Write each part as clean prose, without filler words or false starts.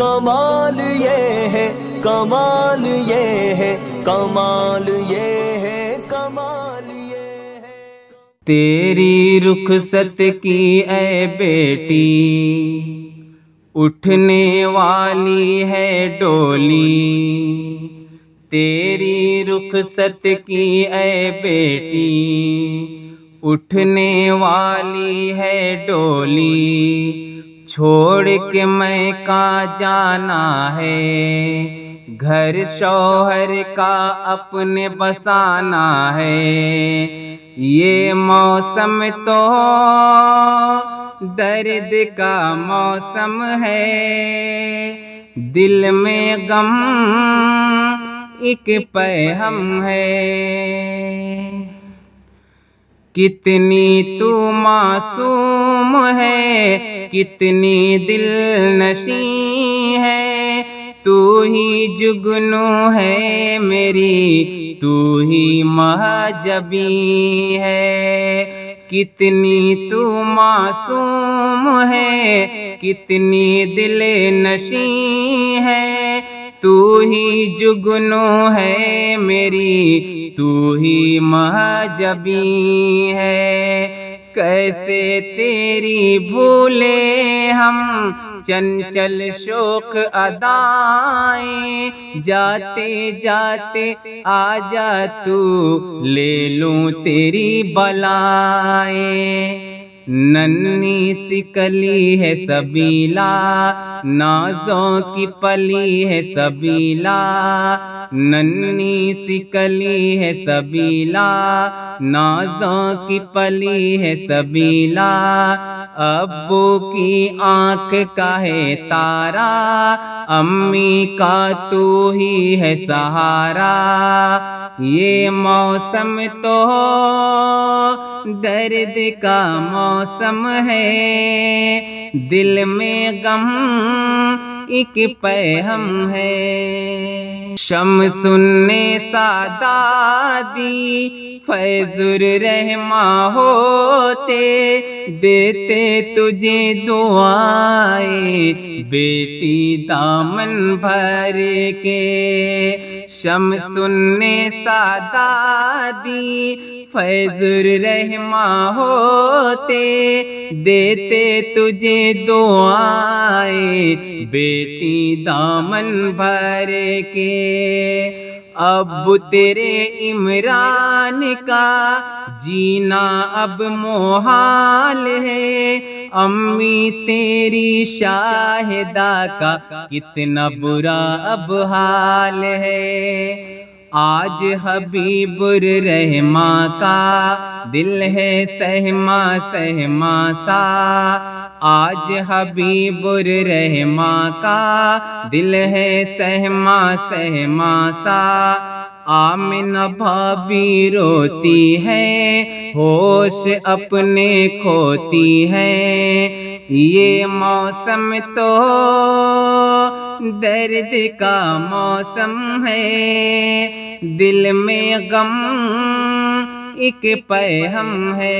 کمال یہ ہے، کمال یہ ہے، کمال یہ ہے، کمال یہ ہے۔ تیری رخصت کی اے بیٹی اٹھنے والی ہے ڈولی، تیری رخصت کی اے بیٹی اٹھنے والی ہے ڈولی، چھوڑ کے میں کہاں جانا ہے، گھر شوہر کا اپنے بسانا ہے، یہ موسم تو درد کا موسم ہے، دل میں غم ایک پیہم ہے، کتنی تو معصوم ہے، کتنی دل نشیں ہے، تو ہی جگنو ہے میری، تو ہی مہجبیں ہے، کتنی تو معصوم ہے، کتنی دل نشیں ہے، تو ہی جگنو ہے میری، تو ہی مہجبیں ہے، کیسے تیری بھولے ہم چنچل شوق ادائیں، جاتے جاتے آجا تو لے لوں تیری بلائیں، ننھی سی کلی ہے سبیلا، نازوں کی پلی ہے سبیلا، ننھی سی کلی ہے سبیلا، نازوں کی پلی ہے سبیلا، ابو کی آنکھ کا ہے تارا، امی کا تو ہی ہے سہارا، یہ موسم تو درد کا موسم ہے، دل میں غم ایک پیہم ہے، شمس سادادی فیض الرحماں ہوتے، دیتے تجھے دعائیں بیٹی دامن بھر کے، شمس سادادی فیض الرحماں ہوتے، دیتے تجھے دعائیں بیٹی دامن بھر کے، اب تیرے عمران کا جینا اب محال ہے، امی تیری شاہدہ کا کتنا برا اب حال ہے، آج حبیب الرحماں کا دل ہے سہما سہما سا، آج حبیب الرحماں کا دل ہے سہما سہما سا، آمنہ بھابی روتی ہے، ہوش اپنے کھوتی ہے، یہ موسم تو درد کا موسم ہے، دل میں غم ایک پیہم ہے،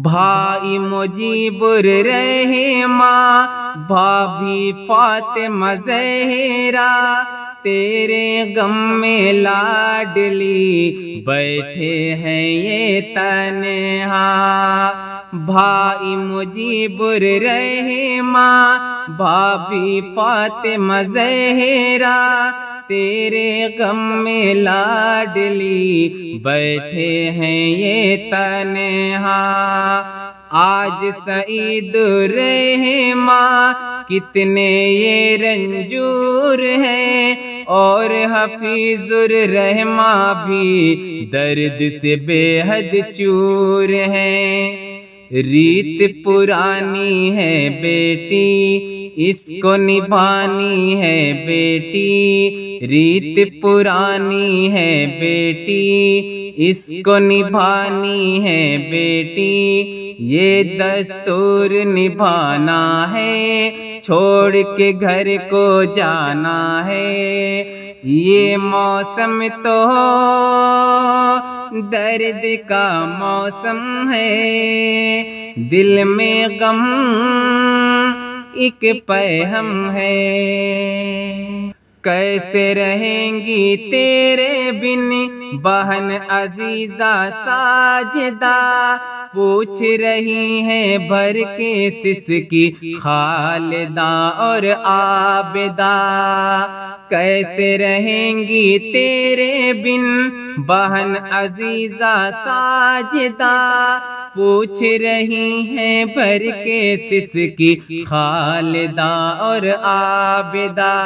بھائی مجیب الرحماں، بھابھی فاطمہ زہرا، تیرے غم میں لاڈلی بیٹھے ہیں یہ تنہا، بھائی مجیب الرحماں، بھابھی فاطمہ زہرا، تیرے غم میں لاڈلی بیٹھے ہیں یہ تنہا، آج سعید الرحماں کتنے یہ رنجور ہیں، اور حفیظ الرحماں بھی درد سے بے حد چور ہیں، ریت پرانی ہے بیٹی اس کو نبھانی ہے بیٹی، ریت پرانی ہے بیٹی اس کو نبھانی ہے بیٹی، یہ دستور نبھانا ہے، چھوڑ کے گھر کو جانا ہے، یہ موسم تو درد کا موسم ہے، دل میں غم ایک پیغام ہے۔ کیسے رہیں گی تیرے بن بہن عزیزہ ساجدہ، پوچھ رہی ہیں بھر کے سس کی خالدہ اور عابدہ۔ کیسے رہیں گی تیرے بن بہن عزیزہ ساجدہ، پوچھ رہی ہیں بھر کے سس کی خالدہ اور عابدہ۔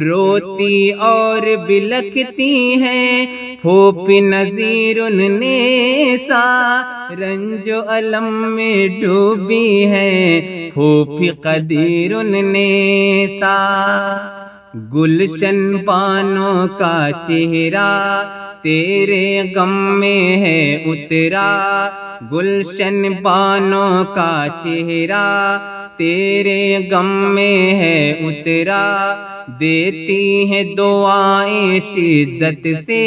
روتی اور بلکھتی ہیں پھوپھی نذیر النساء، رنج و الم میں ڈوبی ہے پھوپھی قدیر النساء۔ گلشن بانوں کا چہرہ تیرے غم میں ہے اترا، گلشن بانوں کا چہرہ تیرے غم میں ہے اترا۔ دیتی ہے دعائیں شدت سے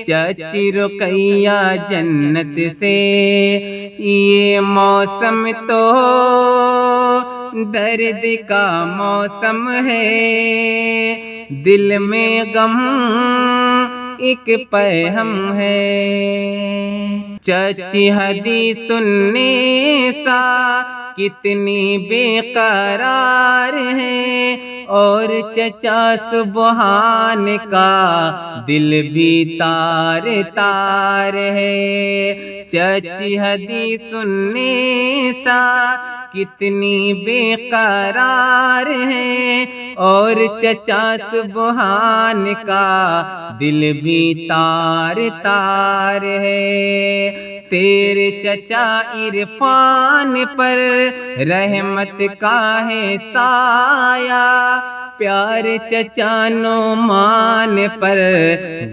چچی رقیہ جنت سے، یہ موسم تو درد کا موسم ہے، دل میں غم ایک پیغام ہے۔ چچی حدیث النساء کتنی بے قرار ہے، اور چچا سبحان کا دل بھی تار تار ہے۔ چچی حدیث النساء کتنی بے قرار ہے، اور چچا سبحان کا دل بھی تار تار ہے۔ تیرے چچا عرفان پر رحمت کا ہے سایہ، پیار چچا نعمان پر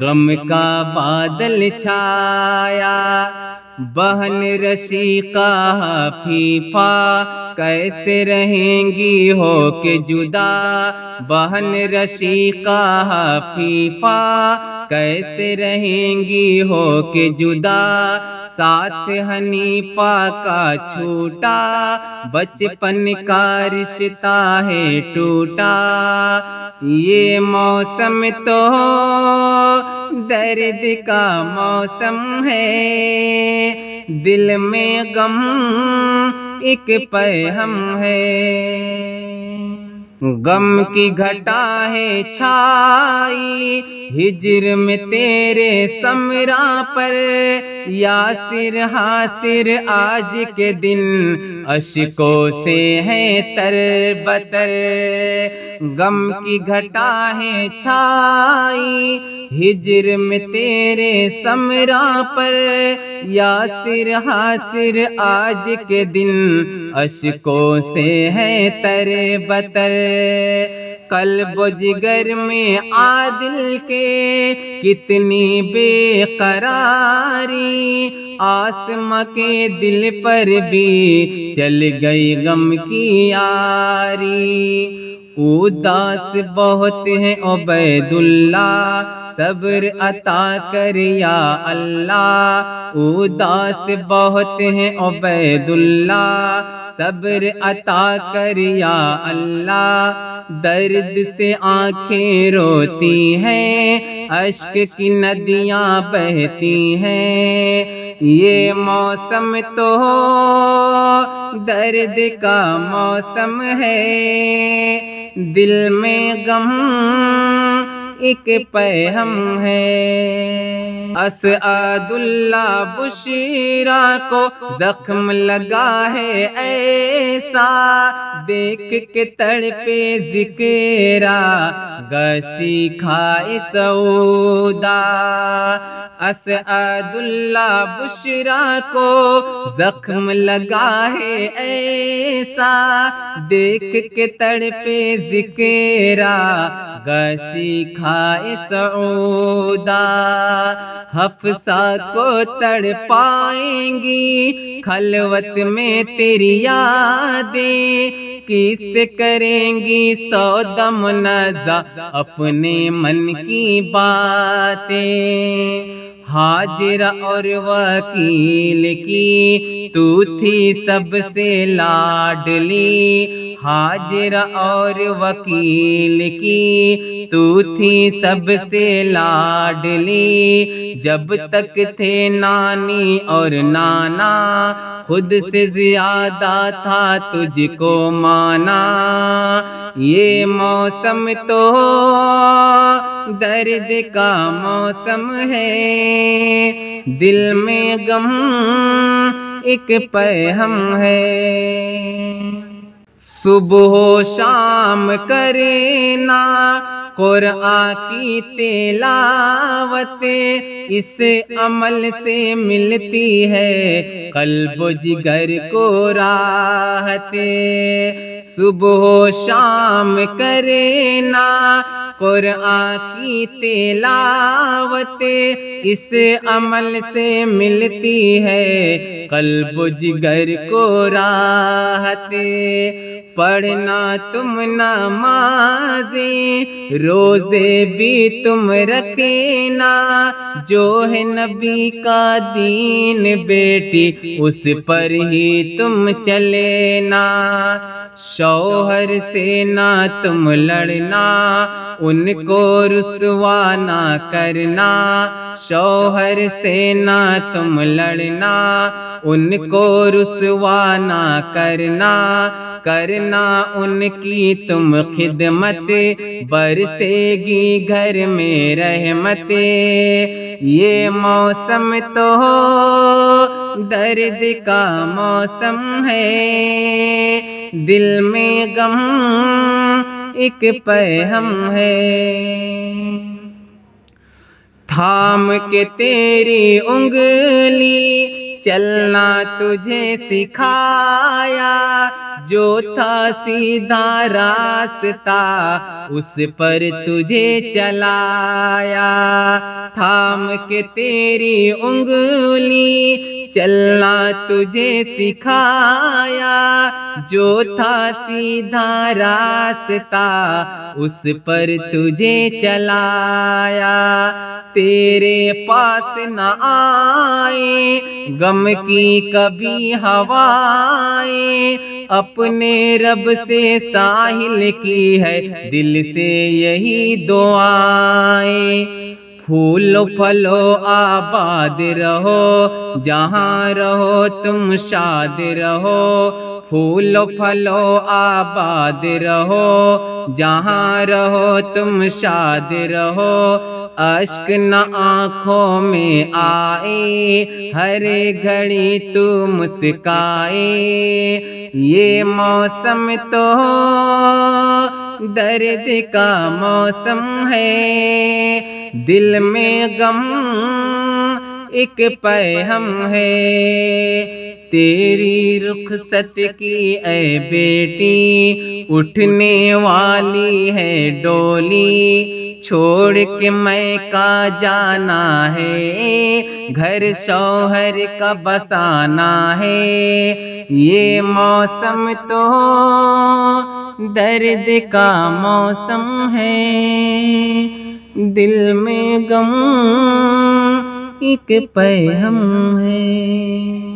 غم کا بادل چھایا۔ بہن رشیقہ حفیفہ کیسے رہیں گی ہو کے جدا، بہن رشیقہ حفیفہ کیسے رہیں گی ہو کے جدا۔ ساتھ حنیفہ کا چھوٹا بچپن کا رشتہ ہے ٹوٹا، یہ موسم تو درد کا موسم ہے، دل میں غم ایک پیغام ہے۔ غم کی گھٹا ہے چھائی ہجر میں تیرے سمرا پر، یاسر حاصر آج کے دن اشکوں سے ہے تر بتر۔ غم کی گھٹا ہے چھائی ہجر میں تیرے سمرا پر، یاسر حاصر آج کے دن اشکوں سے ہے تر بتر۔ قلب و جگر میں عادل کے کتنی بے قراری، آسماں کے دل پر بھی چل گئی غم کی آری۔ اداس بہت ہے عبید اللہ، صبر عطا کر یا اللہ۔ اداس بہت ہے عبید اللہ، صبر عطا کر یا اللہ۔ درد سے آنکھیں روتی ہیں، اشک کی ندیاں بہتی ہیں، یہ موسم تو درد کا موسم ہے، دل میں غم ایک پیغام ہے۔ اسعد اللہ بشیرہ کو زخم لگا ہے ایسا، دیکھ کے تڑپے ذکرا گشی کھائے سودا۔ اسعد اللہ بشیرہ کو زخم لگا ہے ایسا، دیکھ کے تڑپے ذکرا گشی کھائے سودا۔ حفصہ کو تڑپائیں گی خلوت میں تیری یادیں، کس سے کریں گی سودا منازع اپنے من کی باتیں۔ حاجرہ اور وکیل کی تو تھی سب سے لاڈلی، حاجرہ اور وکیل کی تو تھی سب سے لاڈلی، جب تک تھے نانی اور نانا خود سے زیادہ تھا تجھ کو مانا۔ یہ موسم تو درد کا موسم ہے، دل میں غم ایک پیہم ہے، صبح و شام کرنا قرآن کی تلاوت، اس عمل سے ملتی ہے قلب و جگر کو راحت۔ صبح و شام کرنا قرآن کی تلاوت، اس عمل سے ملتی ہے قلب و جگر کو راحت۔ پڑھنا تم نمازیں روزے بھی تم رکھنا، جو ہے نبی کا دین بیٹی اس پر ہی تم چلینا۔ شوہر سے نہ تم لڑنا، ان کو رسوا نہ کرنا، شوہر سے نہ تم لڑنا، ان کو رسوا نہ کرنا، کرنا ان کی تم خدمت، برسے گی گھر میں رحمت۔ یہ موسم تو درد کا موسم ہے، دل میں غم ایک پیہم ہے، تھام کے تیری انگلی چلنا تجھے سکھایا، جو تھا سیدھا راستہ اس پر تجھے چلایا۔ تھام کے تیری انگلی چلنا تجھے سکھایا، جو تھا سیدھا راستہ اس پر تجھے چلایا۔ تیرے پاس نہ آئے غم کی کبھی ہوائیں، اپنے رب سے ساحل کی ہے دل سے یہی دعائیں۔ پھولو پھلو آباد رہو، جہاں رہو تم شاد رہو، پھولو پھلو آباد رہو، جہاں رہو تم شاد رہو۔ اشک نہ آنکھوں میں آئے، ہر گھڑی تو مسکائے، یہ موسم تو درد کا موسم ہے، دل میں غم ایک پیہم ہے۔ تیری رخصت کی اے بیٹی اٹھنے والی ہے ڈولی، چھوڑ کے میکہ جانا ہے، گھر شوہر کا بسانا ہے۔ یہ موسم تو درد کا موسم ہے، دل میں غم ایک پیہم ہے۔